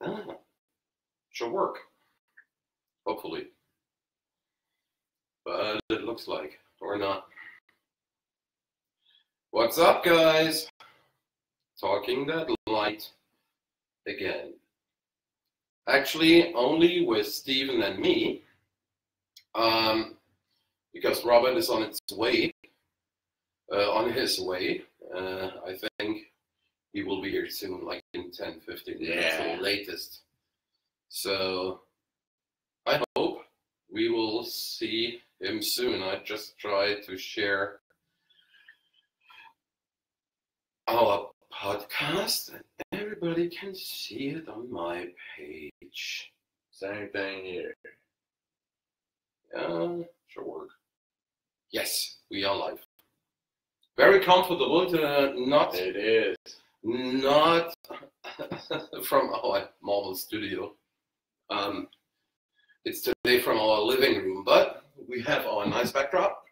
Ah, should work. Hopefully. But it looks like, or not. What's up, guys? Talking that light again. Actually, only with Steven and me, because Robert is on his way. I think he will be here soon, like in 10, 15 minutes, the latest. So I hope we will see him soon. I just try to share our podcast and everybody can see it on my page. Same thing here. Yeah, should work. Yes, we are live. Very comfortable to not. It is. Not from our mobile studio. It's today from our living room, but we have our nice backdrop,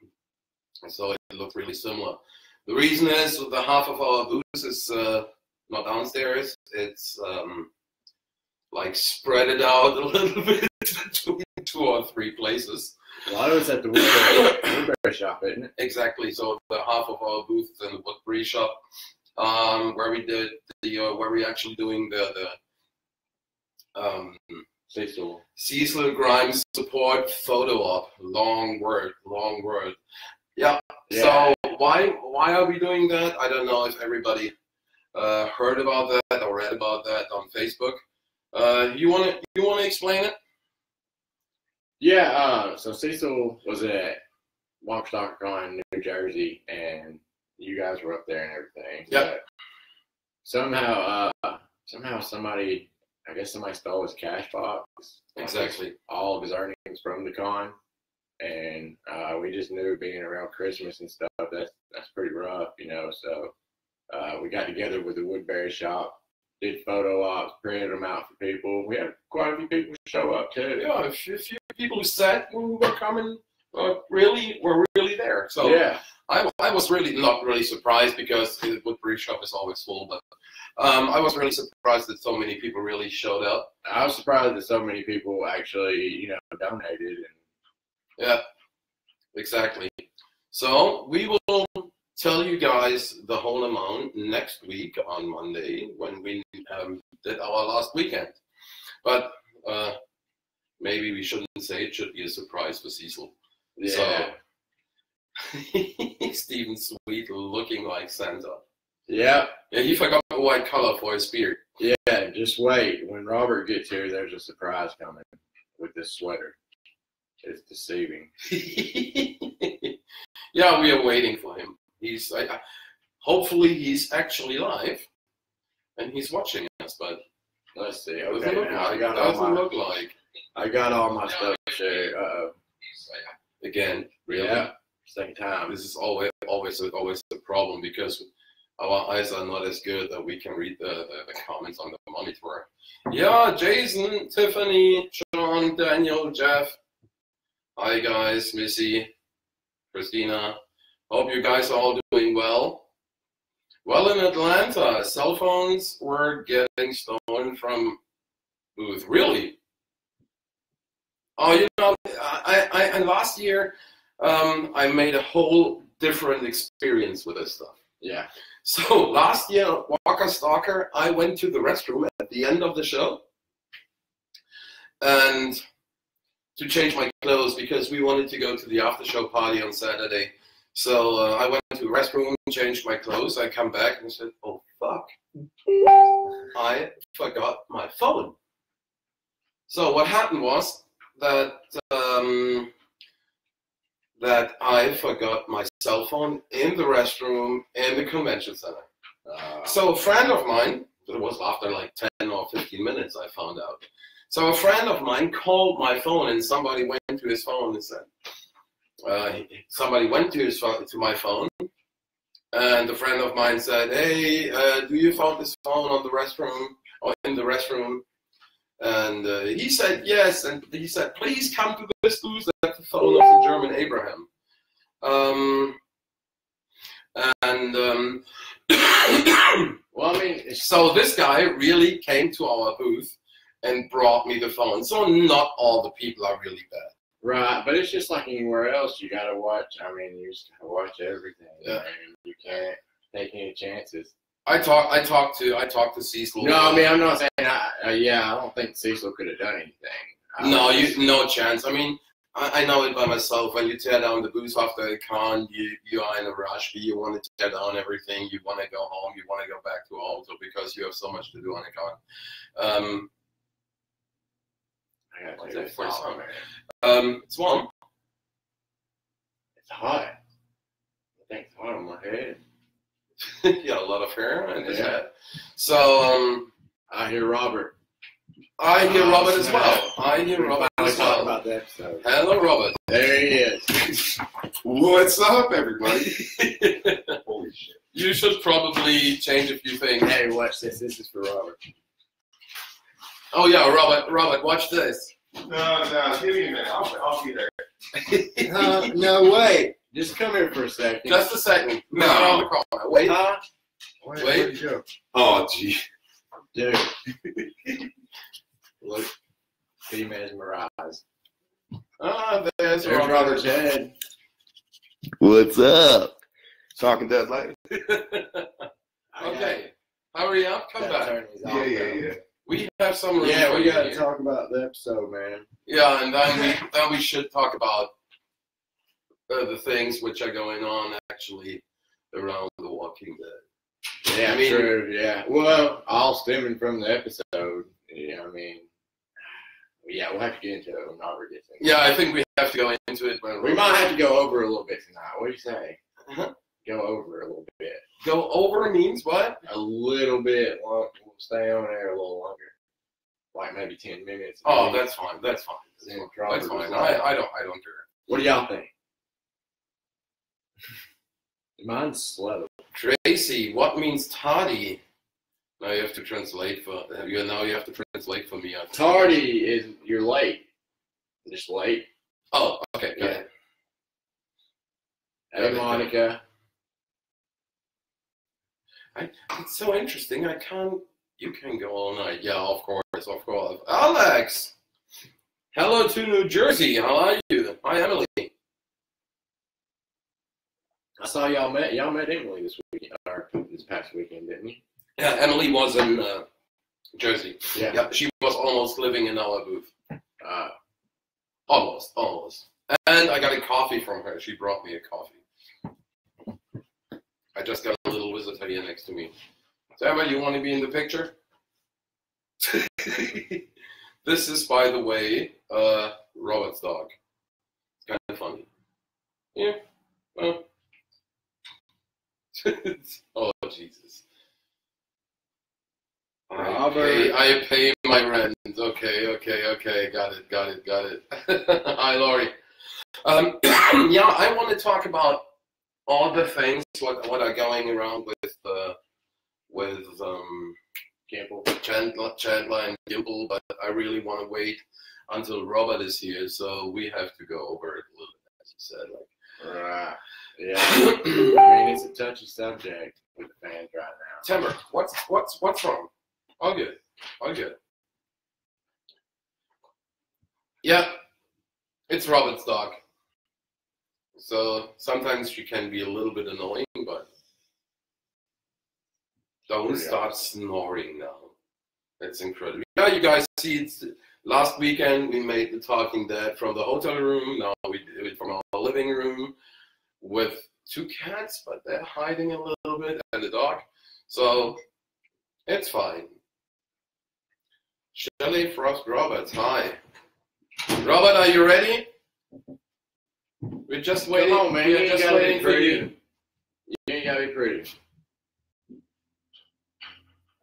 so it looks really similar. The reason is the half of our booth is not downstairs. It's like spread it out a little bit between 2 or 3 places. A lot of it's at the Woodbury shop, isn't it? Exactly. So the half of our booth is in the Woodbury shop, where we did where we actually doing the Cecil Grimes support photo op. Long word. Yeah. So why are we doing that? I don't know if everybody heard about that or read about that on Facebook. You wanna explain it? Yeah. So Cecil was at WalkStalkerCon in New Jersey, and you guys were up there and everything. Yeah. Somehow somebody stole his cash box. Exactly. All of his earnings from the con, and we just knew being around Christmas and stuff, that's pretty rough, you know. So we got together with the Woodbury shop, did photo ops, printed them out for people. We had quite a few people show up too. Yeah, a few people who said who were coming were really there. So yeah. I was really not really surprised because the Woodbury shop is always full, but I was really surprised that so many people really showed up. I was surprised that so many people actually, donated. And yeah, exactly. So we will tell you guys the whole amount next week on Monday when we did our last weekend. But maybe we shouldn't say it. Should be a surprise for Cecil. Yeah. So, Steven Sweet looking like Santa. Yeah. Yeah, he forgot the white color for his beard. Yeah, just wait. When Robert gets here, there's a surprise coming with this sweater. It's deceiving. Yeah, we are waiting for him. Hopefully he's actually live and he's watching us, but let's see. Doesn't Okay, look now like. I got all my stuff shared. Again, really? Yeah, second time. This is always a problem because our eyes are not as good that we can read the comments on the monitor. Yeah, Jason, Tiffany, Sean, Daniel, Jeff. Hi guys, Missy, Christina. Hope you guys are all doing well. Well, in Atlanta, cell phones were getting stolen from booth. Really? Oh, and last year, I made a whole different experience with this stuff. Yeah. So last year, Walker Stalker, I went to the restroom at the end of the show and to change my clothes because we wanted to go to the after show party on Saturday. So I went to the restroom, changed my clothes. I come back and said, "Oh fuck, I forgot my phone." So what happened was that I forgot my cell phone in the restroom in the convention center. So a friend of mine, it was after like 10 or 15 minutes I found out. So a friend of mine called my phone and somebody went to his phone and said, somebody went to my phone and a friend of mine said, "Hey, do you found this phone on the restroom or in the restroom?" And he said yes, and he said, "Please come to this booth at the phone of the German Abraham." Well, I mean, so this guy really came to our booth and brought me the phone. So not all the people are really bad. Right, but it's just like anywhere else. You gotta watch. I mean, you just gotta watch everything. Yeah. And you can't take any chances. I talked to Cecil. No, I mean, I'm not saying. I don't think Cecil could have done anything. No chance. I mean, I know it by myself. When you tear down the booth after a con, you are in a rush. You want to tear down everything. You want to go home. You want to go back to auto because you have so much to do on a con. I gotta tell you, it's hot, man. It's warm. It's hot. I think it's hot on my head. He got a lot of hair in his head. So I hear Robert. I hear Robert as well. I hear Robert as well. About that episode. Hello, Robert. There he is. What's up, everybody? Holy shit. You should probably change a few things. Hey, watch this. This is for Robert. Oh yeah, Robert, watch this. No, give me a minute. I'll be there. No, wait. Just come here for a second. Just a second. No. On the corner. Wait. Wait. Wait. Go? Oh, gee. Dude. Look. Be mesmerized. There's Robert's head. What's up? Talking Dead Lite. Okay. Hurry up. Come back. Yeah. We have some room Yeah, for we you got to here. talk about the episode, man. Yeah, and then we should talk about the things which are going on actually around The Walking Dead. Yeah, I mean, true. Yeah. Well, all stemming from the episode. Yeah, I mean, yeah, we'll have to get into it. I'm not ridiculous. Yeah, I think we have to go into it. We might have to go over a little bit tonight. What do you say? Uh-huh. Go over a little bit. Go over means what? A little bit long. We'll stay on there a little longer. Like maybe 10 minutes. Oh, that's fine. That's fine. Then That's Robert fine. was like, I don't care. What do y'all think? Mine's slow. Tracy, what means tardy? Now you have to translate for me. Tardy is you're late. Just late. Oh, okay. Go ahead. Hey, Monica. It's so interesting. You can go all night. Yeah, of course. Alex! Hello to New Jersey. How are you? Hi, Emily. I saw y'all met Emily this weekend, or this past weekend, didn't you? Yeah, Emily was in Jersey. Yeah. She was almost living in our booth. Almost. And I got a coffee from her. She brought me a coffee. I just got a little visitor here next to me. Sarah, you want to be in the picture? This is, by the way, Robert's dog. It's kind of funny. Yeah. Well. Oh, Jesus. I pay my rent. Okay. Got it. Hi, Laurie. Yeah, I want to talk about all the things what are going around with Chandler and Gimple, but I really want to wait until Robert is here, so we have to go over it a little bit, as you said. Right. Yeah. I mean, it's a touchy subject with the fans right now. Timber, what's wrong? All good. Yeah, it's Robert's dog. So sometimes she can be a little bit annoying, but don't start snoring now. That's incredible. Yeah, you guys see, it's last weekend we made The Talking Dead from the hotel room. Now we do it from our living room with 2 cats, but they're hiding a little bit, and the dog. So it's fine. Shelley Frost Roberts, hi. Robert, are you ready? We're just waiting. Come on, man. We're just waiting for you. You ain't gotta be pretty.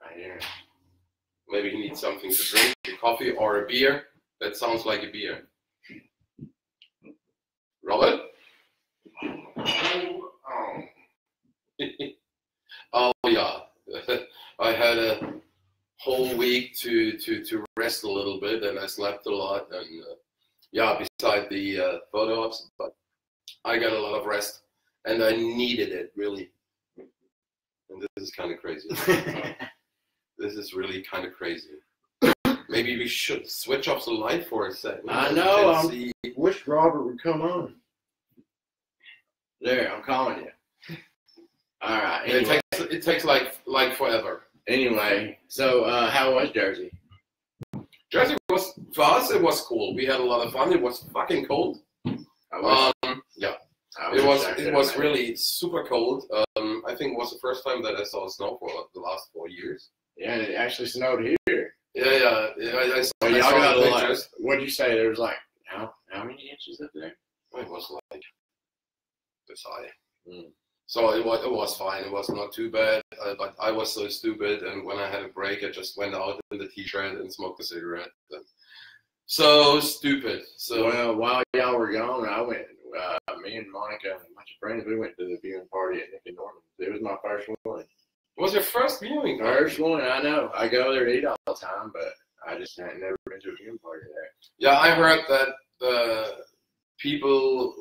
Right here. Maybe he needs something to drink, a coffee or a beer. That sounds like a beer. Robert? Oh yeah. I had a whole week to rest a little bit, and I slept a lot, and yeah, beside the photo ops, but I got a lot of rest, and I needed it really. And this is kind of crazy. This is really kind of crazy. Maybe we should switch off the light for a second. I know. I wish Robert would come on. There, I'm calling you. All right. Anyway. It takes like forever. Anyway, so how was Jersey? Jersey was, for us, it was cool. We had a lot of fun. It was fucking cold. Yeah. It was really super cold. I think it was the first time that I saw snow for the last 4 years. Yeah, it actually snowed here. Yeah. I saw the pictures. Like, what'd you say? There was like how many inches up there? It was like this high. Mm. So it was fine. It was not too bad. But I was so stupid, and when I had a break, I just went out in the t-shirt and smoked a cigarette. So stupid. So well, while y'all were gone, I went. Me and Monica and a bunch of friends, we went to the viewing party at Nick and Norman. It was my first one. It was your first viewing? First one, I know. I go there to eat all the time, but I just had never been to a viewing party there. Yeah, I heard that the people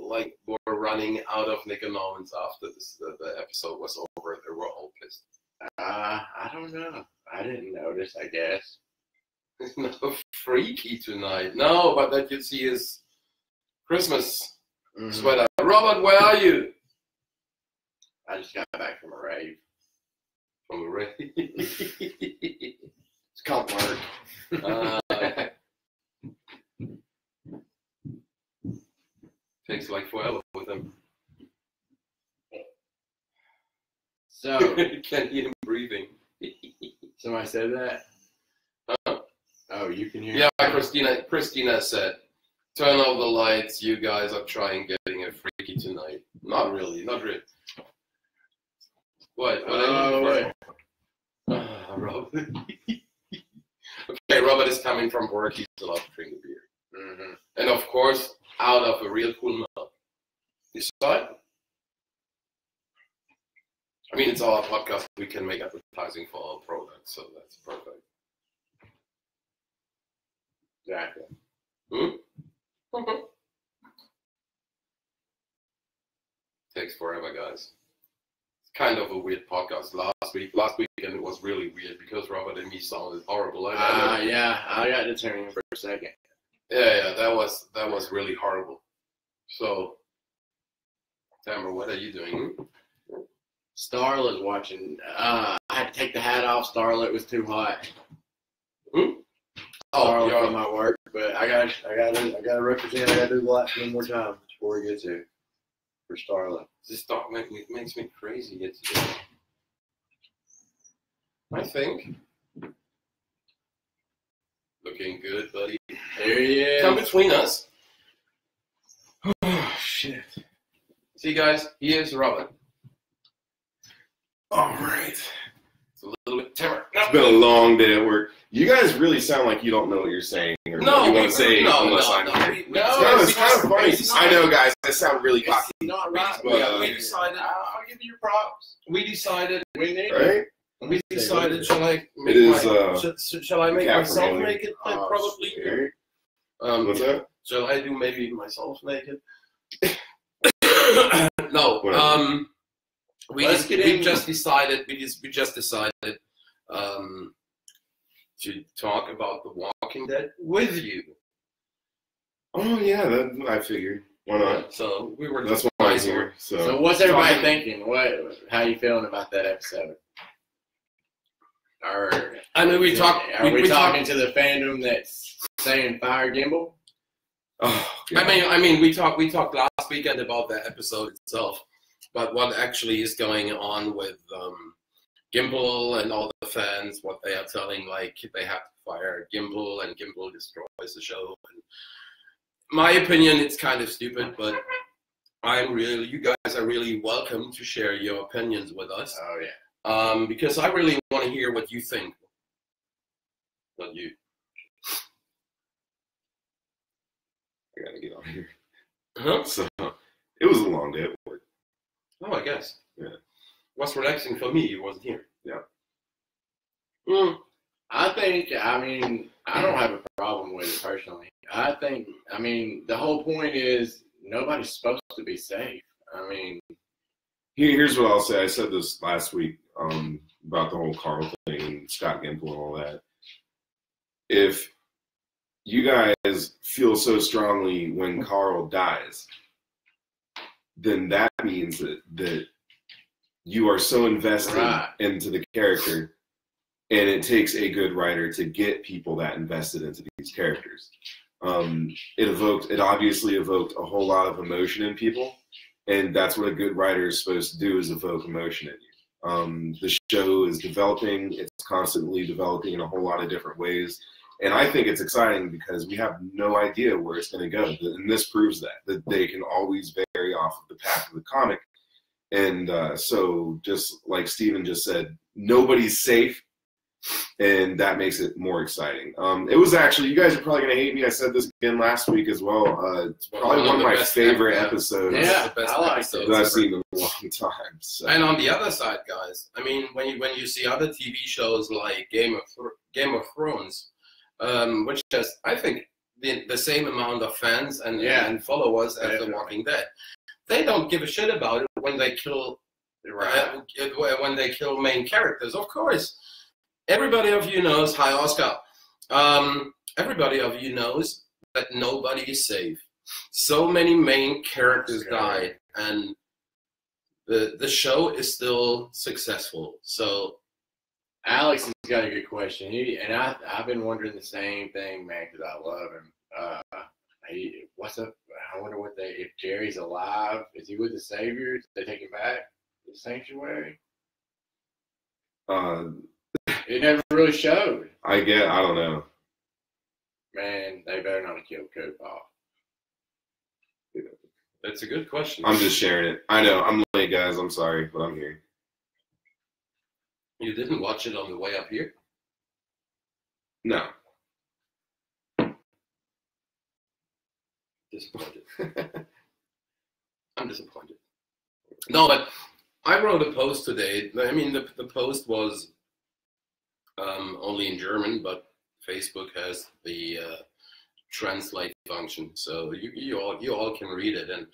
were running out of Nick and Norman's after the episode was over. They were all pissed. I don't know. I didn't notice, I guess. It's not freaky tonight. No, but that you see his Christmas sweater. Robert, where are you? I just got back from a rave. From a rave? It's called work. Takes like forever with him. So can't hear him breathing. Somebody said that? Oh, you can hear. Yeah, Christina said, turn off the lights. You guys are trying getting a freaky tonight. Not really. What? Wait. Robert. Okay, Robert is coming from work. He's allowed to drink a beer. Mm-hmm. And of course, out of a real cool mouth. You saw it? I mean, it's our podcast. We can make advertising for our product, so that's perfect. Exactly. Takes forever, guys. It's kind of a weird podcast. Last weekend it was really weird because Robert and me sounded horrible. Yeah, I got to turn in for a second. Yeah, that was really horrible. So, Tamara, what are you doing? Starlet's watching. I had to take the hat off. Starlet was too hot. Starlet from my work, but I gotta represent. I gotta do the Lite one more time before he gets here for Starlet. This dog makes me crazy. I think. Looking good, buddy. There he is. Come between us. Oh, shit. See, guys, here's Robert. All right. It's a little bit timid. It's been a long day at work. You guys really sound like you don't know what you're saying or what you want to say unless I'm here. It's kind of funny. I know, guys. I sound really cocky. Not right. But, we decided. I'll give you your props. We decided. We need right? We decided. Shall I make shall I make myself naked? Probably. What's that? Shall I do maybe myself naked? No. We just decided to talk about The Walking Dead with you. Oh yeah, I figured. Why not? So we were. That's why I'm here. So what's everybody thinking? How you feeling about that episode? I mean, we talking to the fandom that's saying fire Gimbal? Oh, God. I mean, we talked last weekend about the episode itself, but what actually is going on with Gimbal and all the fans, what they are telling, like they have to fire Gimbal and Gimbal destroys the show. And my opinion, it's kind of stupid, but you guys are really welcome to share your opinions with us. Oh yeah. Because I really want to hear what you think. Not you. I gotta get on here. Huh? So it was a long day at work. Oh, I guess. Yeah. What's relaxing for me? You wasn't here. Yeah. I mean, I don't have a problem with it personally. The whole point is nobody's supposed to be safe. I mean, here's what I'll say. I said this last week about the whole Carl thing, Scott Gimple and all that. If you guys feel so strongly when Carl dies, then that means that you are so invested into the character, and it takes a good writer to get people that invested into these characters. It obviously evoked a whole lot of emotion in people, and that's what a good writer is supposed to do, is evoke emotion in you. The show is developing, it's constantly developing in a whole lot of different ways, and I think it's exciting because we have no idea where it's going to go, and this proves that they can always vary off of the path of the comic. And so just like Steven just said, nobody's safe, and that makes it more exciting. It was actually, you guys are probably going to hate me, I said this again last week as well, it's probably one of my favorite episodes the best episodes that I've seen in a long time. So. And on the other side, guys, I mean, when you see other TV shows like Game of Thrones, which has, I think, the same amount of fans and followers as The Walking Dead, they don't give a shit about it when they kill main characters. Of course, everybody of you knows. Hi, Oscar. Everybody of you knows that nobody is safe. So many main characters died, and the show is still successful. So, Alex has got a good question. I've been wondering the same thing, man, because I love him. What's up? I wonder if Jerry's alive. Is he with the Saviors? Did they take him back to the sanctuary? It never really showed. I don't know. Man, they better not have killed Coop off. That's a good question. I'm just sharing it. I know, I'm late, guys. I'm sorry, but I'm here. You didn't watch it on the way up here? No. Disappointed. I'm disappointed. No, but I wrote a post today. I mean, the post was only in German, but Facebook has the translate function, so you all can read it. And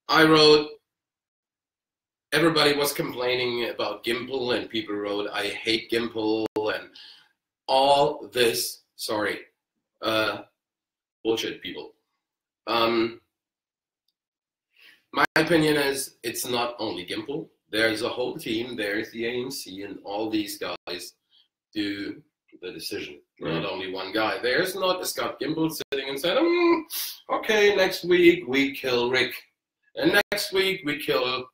I wrote, everybody was complaining about Gimple, and people wrote, I hate Gimple, and all this. Sorry, bullshit, people. My opinion is it's not only Gimple. There's a whole team. There's the AMC, and all these guys do the decision. Not only one guy. There's not a Scott Gimple sitting and saying, okay, next week we kill Rick, and next week we kill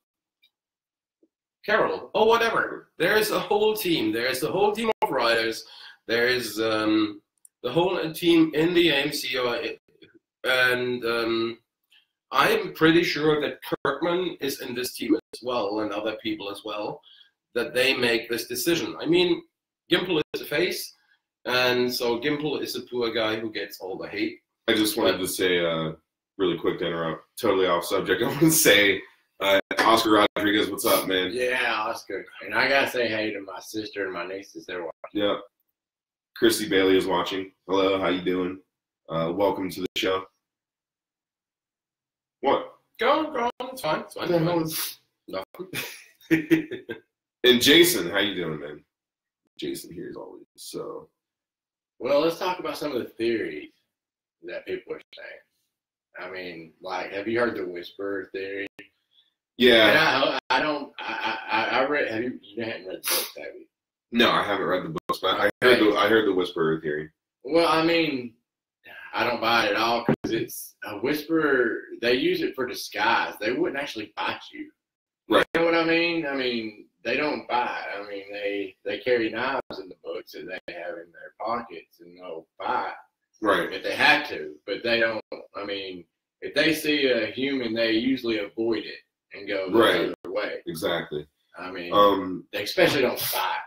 Carol, or whatever. There's a whole team. There's a whole team of writers. There's the whole team in the AMC, and I'm pretty sure that Kirkman is in this team as well, and other people as well, that they make this decision. I mean, Gimple is a face, and so Gimple is a poor guy who gets all the hate. I just wanted to say, really quick to interrupt, totally off subject, I want to say, Oscar Rodriguez, what's up, man? Yeah, Oscar. And I got to say hey to my sister and my nieces. They're watching. Yeah. Christy Bailey is watching. Hello, how you doing? Welcome to the show. What? Go on. It's fine. It's fine. Nothing. And Jason, how you doing, man? Jason here as always. So, well, let's talk about some of the theories that people are saying. I mean, like, have you heard the whisper theory? Yeah. And I read. You haven't read the books, have you? No, I haven't read the books, but I heard the whisper theory. Well, I mean, I don't buy it at all because it's a whisper. They use it for disguise. They wouldn't actually bite you. Right. You know what I mean? I mean, they don't bite. I mean, they carry knives in the books that they have in their pockets, and they'll bite. Right. If they have to, but they don't. I mean, if they see a human, they usually avoid it and go the other way. Exactly. I mean, they especially don't bite.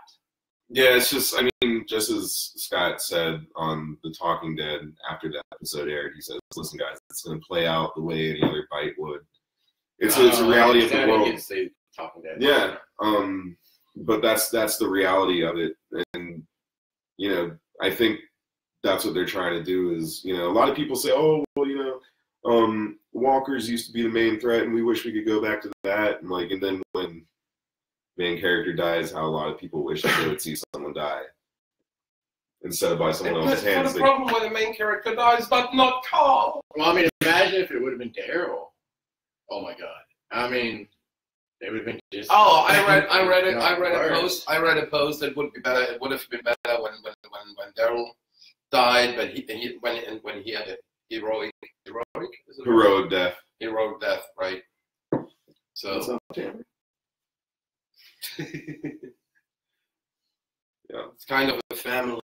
Yeah, it's just, I mean, just as Scott said on The Talking Dead after that episode aired, he says, listen, guys, it's going to play out the way any other bite would. It's a reality of the world. Talking Dead. Yeah, but that's the reality of it. And, you know, I think that's what they're trying to do is, you know, a lot of people say, oh, well, you know, walkers used to be the main threat, and we wish we could go back to that. And, like, and then when main character dies, how a lot of people wish they would see someone die. instead of by someone else's hands. The problem when the main character dies, but not Carl. Well, I mean, imagine if it would have been Daryl. Oh my God. I mean, it would have been just. Oh, I read a post that would be better. It would have been better when Daryl died, but when he had a heroic death, right? So. What's up, Tammy? Yeah, it's kind of a family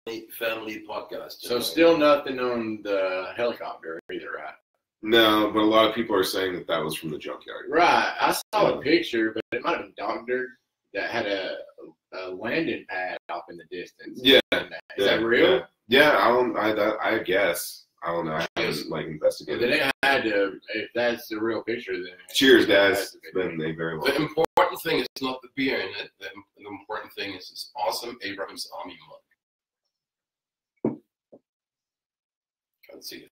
podcast. So still nothing on the helicopter either, right? No, but a lot of people are saying that was from the junkyard. Right. I saw a picture, but it might have been Doctor that had a landing pad off in the distance. Yeah. Is that real? Yeah, I guess. I don't know. I haven't investigated. Well, then it had to. If that's the real picture, then. Cheers, guys. Then they very well. The important thing is not the beer in it. The important thing is this awesome Abraham's Army mug. Can't see it.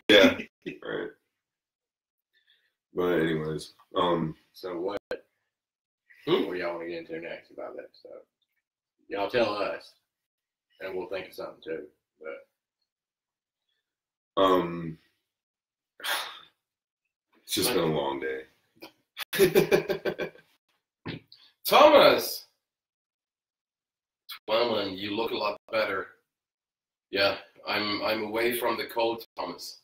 Yeah. Right. But anyways, so what? What y'all want to get into next about that stuff? Y'all tell us, and we'll think of something too. But it's just been a long day. Thomas, well, you look a lot better. Yeah, I'm away from the cold, Thomas,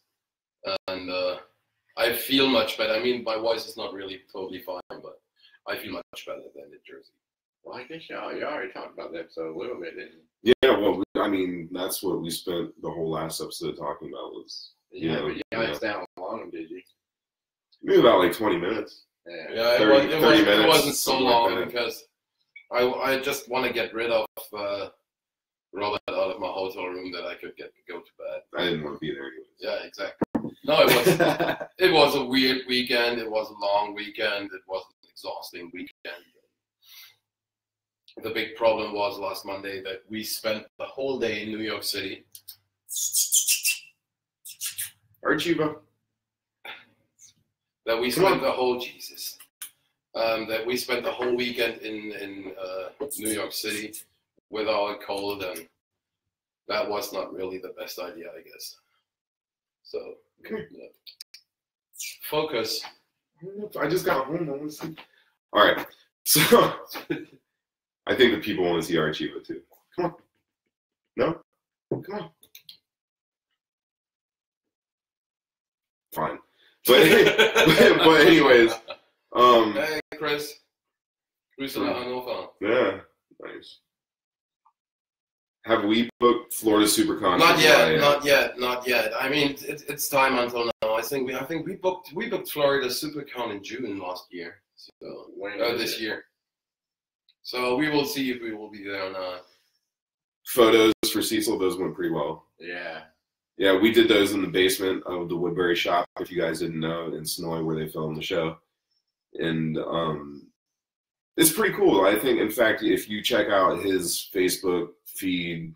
and I feel much better. I mean, my voice is not really totally fine, but I feel much better than in Jersey. Well, I guess you already talked about that episode a little bit, didn't you? Yeah, well, I mean, that's what we spent the whole last episode talking about was. But you didn't stay on long, did you? Maybe about like 20 minutes. Yeah, 30 minutes. It wasn't so long like because I just want to get rid of Robert out of my hotel room that I could go to bed. I didn't want to be there anyways. Yeah, exactly. No, it was a weird weekend. It was a long weekend. It was an exhausting weekend. The big problem was last Monday that we spent the whole day in New York City. Archiva. That we spent the whole that we spent the whole weekend in New York City with our cold, and that was not really the best idea, I guess. So, okay. Yeah. Focus. I just got home. All right, so I think the people want to see Archiva too. Come on. No? Come on. Fine. But anyways. Hey, Chris. Grüße nach Hannover. Yeah, nice. Have we booked Florida SuperCon? Not yet. I mean, it's time until now. I think we booked Florida SuperCon in June last year. So this year. So we will see if we will be there or not. Photos for Cecil, those went pretty well. Yeah. Yeah, we did those in the basement of the Woodbury shop, if you guys didn't know, in Sonoy where they filmed the show. And it's pretty cool. I think, in fact, if you check out his Facebook feed,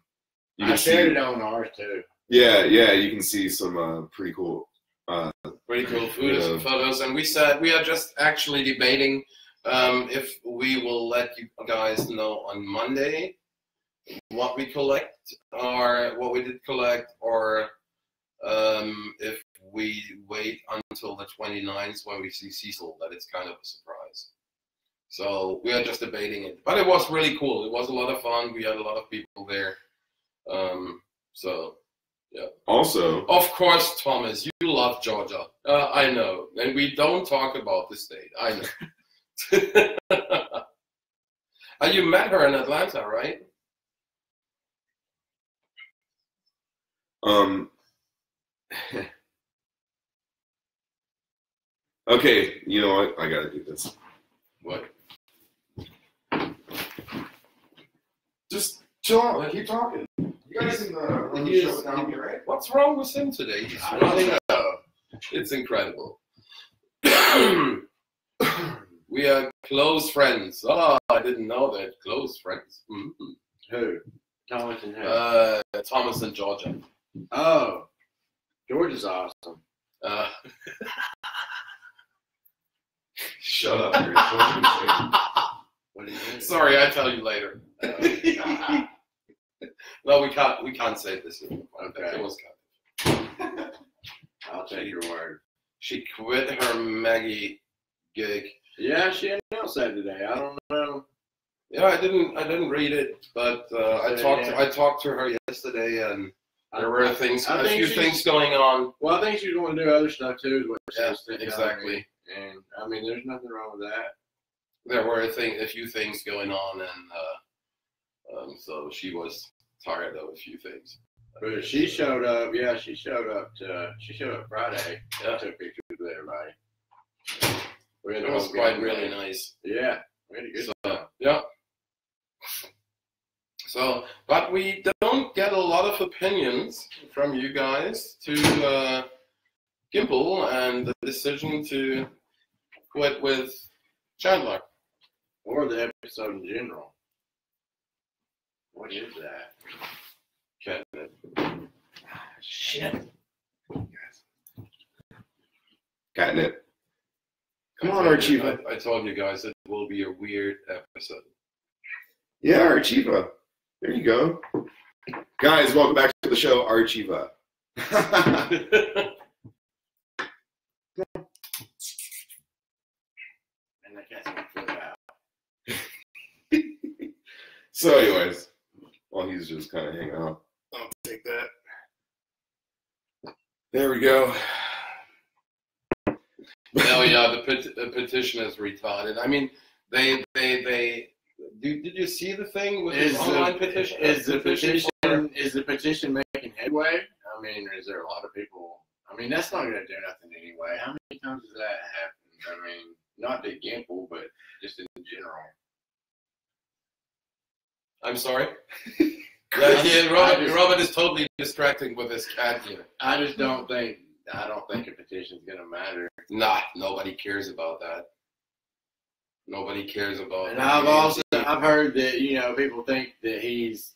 you can shared it on ours too. Yeah, you can see some pretty cool photos. And we said we are just actually debating if we will let you guys know on Monday what we collect or what we did collect, or if we wait until the 29th when we see Cecil, that it's kind of a surprise. So we are just debating it. But it was really cool. It was a lot of fun. We had a lot of people there. So, yeah. Also, of course, Thomas, you love Georgia. I know. And we don't talk about the state. I know. You met her in Atlanta, right? Okay, you know what? I gotta do this. What? Just chill out. Like, keep talking. You guys can run the show without me, right? What's wrong with him today? He's running up. It's incredible. We are close friends. Oh, I didn't know that. Close friends. Mm-hmm. Who? Thomas and who? Thomas and Georgia. Oh, Georgia's awesome. Shut up. What do you mean? Sorry, I'll tell you later. No, we can't say this anymore. Okay. It was cut. I'll take your word. She quit her Maggie gig. Yeah, she announced that today. I don't know. Yeah, I didn't read it, but I talked to her yesterday, and there were a few things going on. Well, I think she's going to do other stuff too. Is what Yeah, exactly. And I mean, there's nothing wrong with that. There were a few things going on, and so she was tired of a few things. But she showed up. Yeah, she showed up Friday. Yeah. Took pictures with everybody. It was quite really nice. Yeah, we had a good time. Yeah. So, but we don't get a lot of opinions from you guys to Gimple and the decision to quit with Chandler. Or the episode in general. What is that? Catnip. Shit. Catnip. Come on, Archiva. I told you guys it will be a weird episode. Yeah, Archiva. There you go. Guys, welcome back to the show, Archiva. And I can't flip out. So anyways, while he's just kind of hanging out, I'll take that. There we go. No, yeah, the petition is retarded. I mean, they did you see the thing with the online petition? Is the petition making headway? I mean, is there a lot of people? I mean, that's not going to do nothing anyway. How many times has that happened? I mean, not to Gimple, but just in general. I'm sorry. Yeah, Robert is totally distracting with his cat here. I don't think a petition's going to matter. Nah, nobody cares about that. Nobody cares about. And I've heard that people think that he's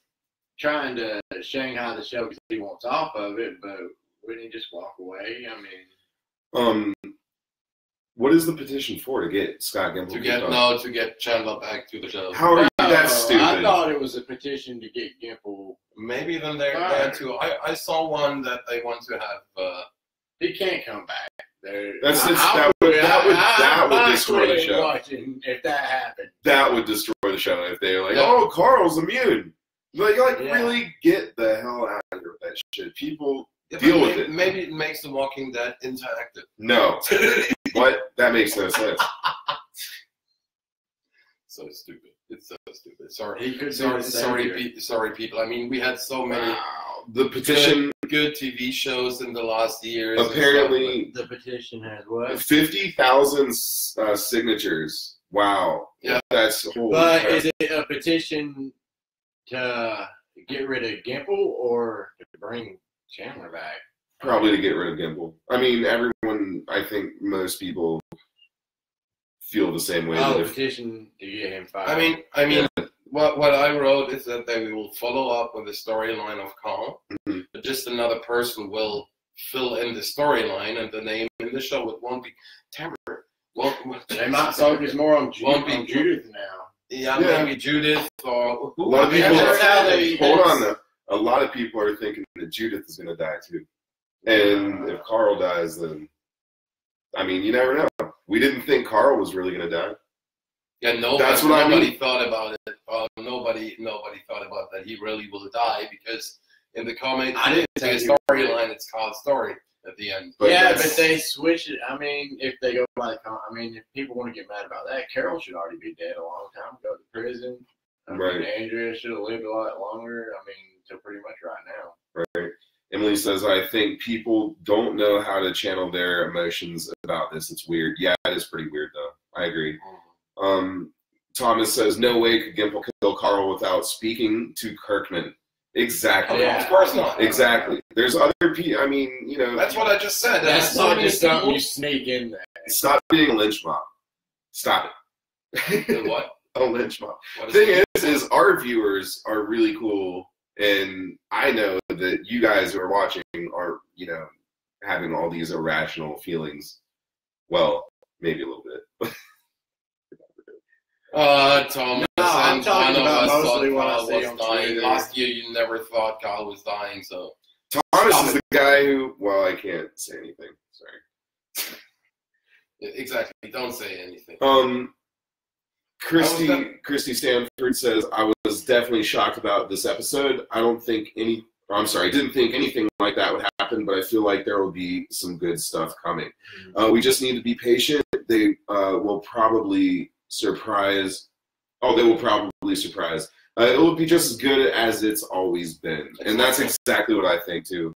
trying to Shanghai the show because he wants off of it, but wouldn't he just walk away? I mean, what is the petition for? To get Scott Gimple to get Chandler back to the show. How are you? That's stupid. I thought it was a petition to get Gimple. Maybe then they're there too. I saw one that they want to have. He can't come back. That would destroy the show. Watching if that happened. That would destroy the show if they're like, "Oh, Carl's immune." Really get the hell out of here with that shit. People deal with it. Maybe it makes The Walking Dead interactive. No, what? That makes no sense. So stupid. It's so stupid. Sorry, people. I mean, we had so many. The petition. Good TV shows in the last years. Apparently, the petition has what? 50,000 signatures. Wow. Yeah, that's. But is it a petition to get rid of Gimple or to bring Chandler back? Probably to get rid of Gimple. I mean, I think most people feel the same way. Oh, petition to get him fired. I mean, what I wrote is that they will follow up with the storyline of Carl. Mm-hmm. But just another person will fill in the storyline, and the name in the show won't be Tamara. They might focus more on Judith now. Yeah, maybe Judith or a lot of people. Hold on, though. A lot of people are thinking that Judith is going to die too, and if Carl dies, then I mean, you never know. We didn't think Carl was really going to die. Yeah, nobody thought about it. Nobody thought about that he really will die because in the comic, the storyline, it's Carl's story at the end. But they switch it. I mean, if they go by if people want to get mad about that, Carol should already be dead a long time ago to prison. Right. Andrea should have lived a lot longer. I mean, until pretty much right now. Right. Emily says, I think people don't know how to channel their emotions about this. It's weird. Yeah, it is pretty weird, though. I agree. Thomas says, no way could Gimple kill Carl without speaking to Kirkman. Exactly. Yeah, of course not. Exactly. There's other people. I mean, That's what I just said. That's not just something you sneak in there. Stop being a lynch mob. Stop it. What? A lynch mob. The thing is our viewers are really cool, and I know that you guys who are watching are, having all these irrational feelings. Well, maybe a little bit. Thomas. I'm talking none about of us mostly thought what I Carl see was on dying. Twitter. Last year, you never thought Carl was dying, so. Thomas is the guy who, well, I can't say anything. Sorry. Exactly. Don't say anything. Christy Stanford says, I was definitely shocked about this episode. I didn't think anything like that would happen, but I feel like there will be some good stuff coming. We just need to be patient. They will probably surprise. Oh, they will probably surprise. It will be just as good as it's always been. And that's exactly what I think, too.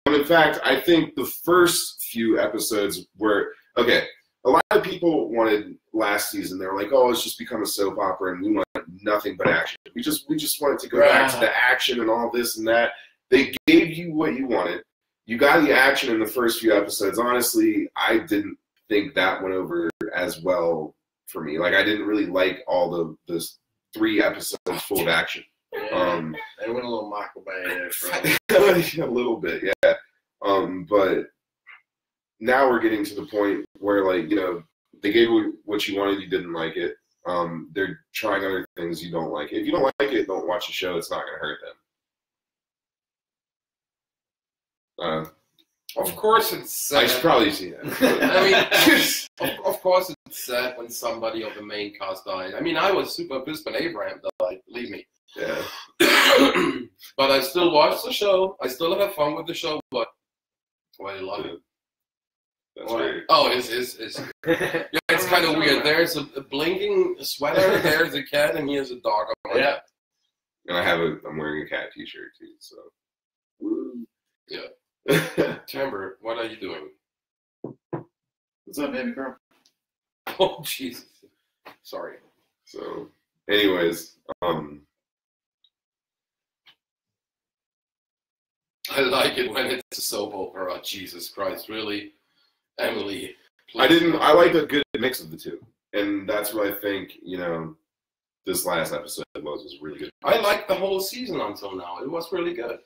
In fact, I think the first few episodes were, okay, a lot of people wanted last season. They were like, oh, it's just become a soap opera and we want nothing but action. We just wanted to go back to the action and all this and that. They gave you what you wanted. You got the action in the first few episodes. Honestly, I didn't think that went over as well for me. Like, I didn't really like all the 3 episodes full of action. Yeah, they went a little Michael Bay there. A little bit, yeah. But now we're getting to the point where, like, you know, they gave you what you wanted, you didn't like it. They're trying other things, you don't like it. If you don't like it, don't watch the show. It's not going to hurt them. Of course it's sad. I should probably see that. I mean, of course it's sad when somebody of the main cast died. I mean, I was super pissed when Abraham died, believe me. Yeah. But I still watch the show. I still have fun with the show, but I love it. That's weird. Oh, it's yeah, it's kind of weird. There's a blinking sweater, there's a cat, and here's a dog on my head. And I'm wearing a cat t-shirt too, so. Yeah. Timber, what are you doing? What's up, baby girl? Oh, Jesus. Sorry. So, anyways, I like it when it's a soap opera. Jesus Christ, really? Emily. I like a good mix of the two. And that's what I think, you know, this last episode was really good. I liked the whole season until now. It was really good.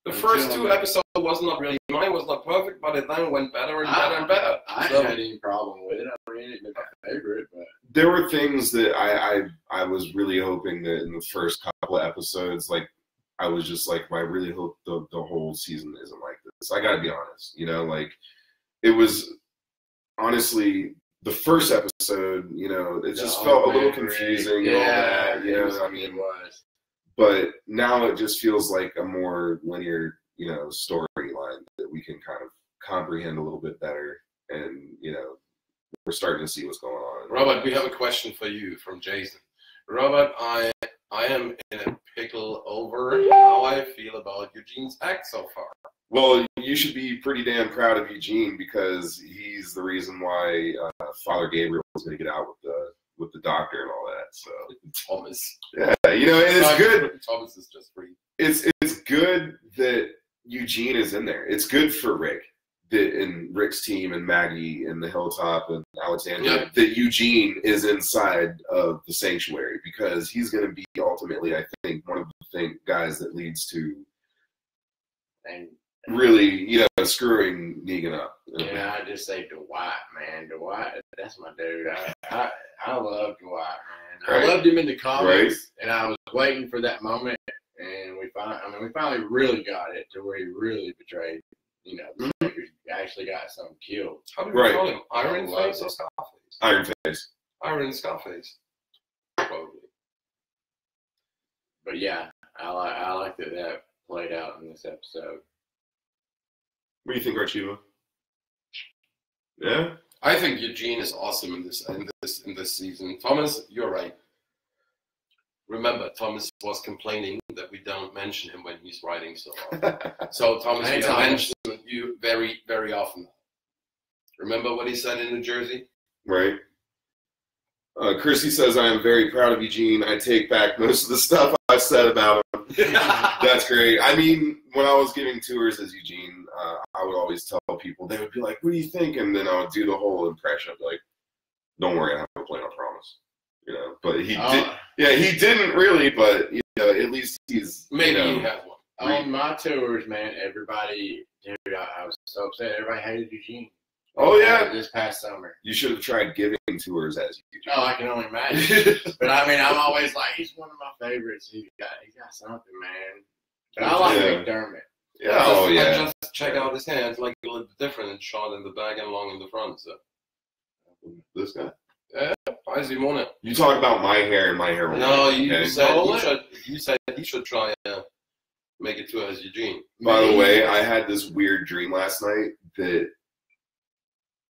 The first 2 episodes was not really, mine was not perfect, but it then went better and better and better. I didn't have any problem with it. I mean, it's my favorite, but there were things that I was really hoping that in the first couple of episodes, like, I was just like, I really hope the whole season isn't like this. I gotta be honest, you know, like, it was honestly the first episode, you know, it just felt a little confusing. Yeah, and all that, you know, I mean, it was. But now it just feels like a more linear, you know, storyline that we can kind of comprehend a little bit better, and you know, we're starting to see what's going on. Robert, we have a question for you from Jason. Robert, I am in a pickle over how I feel about Eugene's act so far. Well, you should be pretty damn proud of Eugene because he's the reason why Father Gabriel was going to get out with the doctor and all that. So Thomas, yeah, you know, and it's good. Thomas is just free. It's good that Eugene is in there. It's good for Rick and Rick's team and Maggie and the Hilltop and Alexandria that Eugene is inside of the sanctuary because he's going to be ultimately, I think, one of the guys that leads to And really, you know, screwing Negan up. yeah, I just say Dwight, man. Dwight, that's my dude. I love Dwight, man. Right. I loved him in the comics, and I was waiting for that moment, and we finally really got it to where he really betrayed, you know, he actually got something killed. How do we call him? Iron Face or Scarface? Iron Face. Iron Scarface. Probably. But yeah, I like that played out in this episode. What do you think, Archivo? Yeah? I think Eugene is awesome in this season. Thomas, you're right. Remember, Thomas was complaining that we don't mention him when he's writing so often. So Thomas, we mention you very, very often. Remember what he said in New Jersey? Right. Chrissy says, I am very proud of Eugene. I take back most of the stuff I've said about him. That's great. I mean, when I was giving tours as Eugene, I would always tell people, they would be like, what do you think? And then I would do the whole impression of like, don't worry, I have a plan, I promise. You know, but he did. Yeah, he didn't really, but you know, at least he's maybe he has one. On my tours, man, everybody, dude, I was so upset. Everybody hated Eugene. Oh yeah, this past summer. You should have tried giving tours as you do. Oh, I can only imagine. But I mean, I'm always like, he's one of my favorites. He got something, man. But I like McDermott. Yeah, oh yeah. I just check out his hands, like a little bit different and short in the back and long in the front. So this guy. Yeah, I see one. You talk about my hair and my hair. No, you said he should try make it to as Eugene. By the way, I had this weird dream last night that.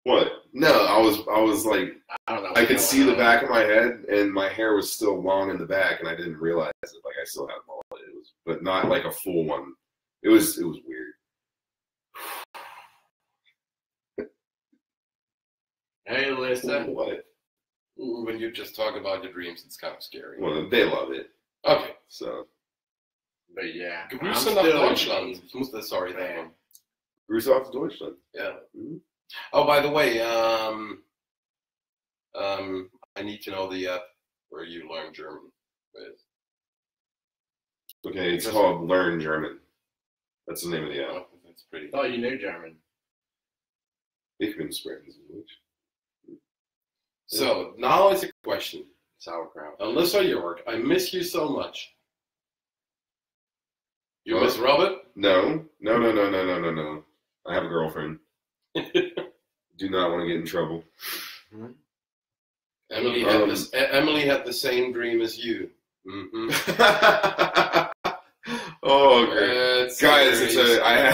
What? No, I was like, I don't know. I could see the back of my head, and my hair was still long in the back, and I didn't realize it. Like I still had mullet, but not like a full one. It was weird. Hey, Alyssa. What? When you just talk about your dreams, it's kind of scary. Well, they love it. Okay. So. But yeah. Grüße nach Deutschland. Ich muss das, sorry, that one. Grüße nach Deutschland. Yeah. Mm-hmm. Oh, by the way, I need to know the app where you learn German with. Okay, it's called Learn German. That's the name of the app. Oh, that's pretty. Oh, you knew German. Ich bin sprechen English. So now it's a question. Sauerkraut. Alyssa York, I miss you so much. You miss Robert? No. I have a girlfriend. Do not want to get in trouble. Emily had the same dream as you. Mm-hmm. Oh, great. Guys, I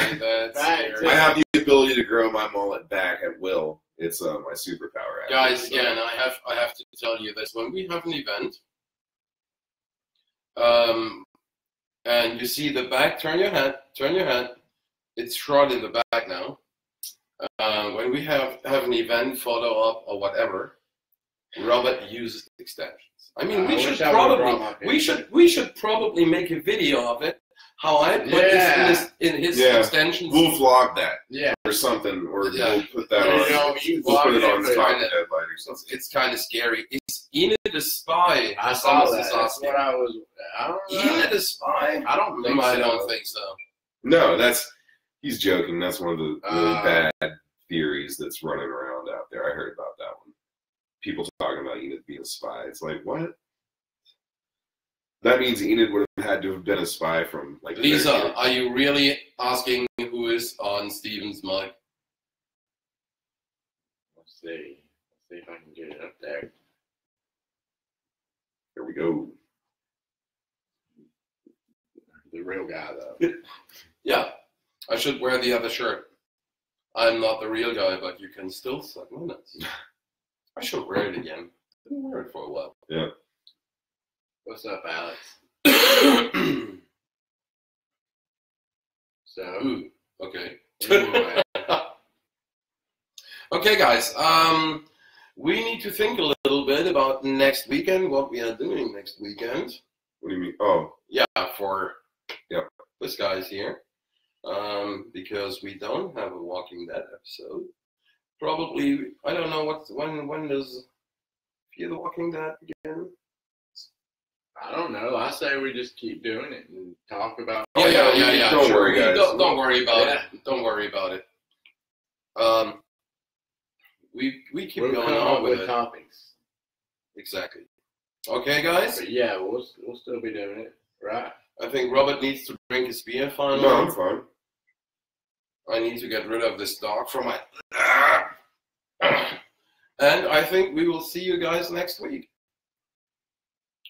have the ability to grow my mullet back at will. It's my superpower. Guys, again, I have to tell you this. When we have an event, and you see the back, turn your head. It's short in the back now. When we have an event, photo op, or whatever, Robert uses extensions. I mean, we should probably make a video of it. How I put this in his extensions. We'll vlog that. Yeah. Or something. Or we'll put that on. We'll put it on top of Headlight or something. It's kind of scary. Is Enid a spy? I saw that. That's what I was. I don't know. Enid a spy? I don't think so. I don't think so. No, he's joking. That's one of the really bad theories that's running around out there. I heard about that one. People talking about Enid being a spy. It's like, what? That means Enid would have had to have been a spy from like. Lisa, are you really asking who is on Steven's mic? Let's see if I can get it up there. There we go. The real guy, though. Yeah, I should wear the other shirt. I'm not the real guy, but you can still suck my nuts. I should wear it again. I didn't wear it for a while. Yeah. What's up, Alex? So. Ooh, okay. Anyway. Okay, guys. We need to think a little bit about next weekend. What we are doing next weekend. What do you mean? Oh. Yeah, for this guy's here. Because we don't have a Walking Dead episode. Probably, I don't know when does Fear the Walking Dead again? I don't know. I say we just keep doing it and talk about. Yeah. Don't worry, guys. Don't worry about it. Don't worry about it. We keep going on with topics. Exactly. Okay, guys. But yeah, we'll still be doing it, right? I think Robert needs to drink his beer finally. No, I'm fine. I need to get rid of this dog from my. And I think we will see you guys next week.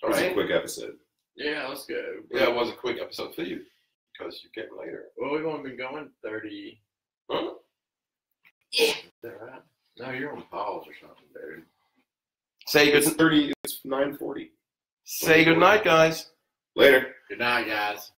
It was a quick episode. Yeah, let's go. Yeah, it was a quick episode for you because you came later. Well, we've only been going 30. Huh? Yeah. Is that right? No, you're on pause or something, dude. Say good. It's 30. It's 9:40. Say good night, guys. Later. Good night, guys.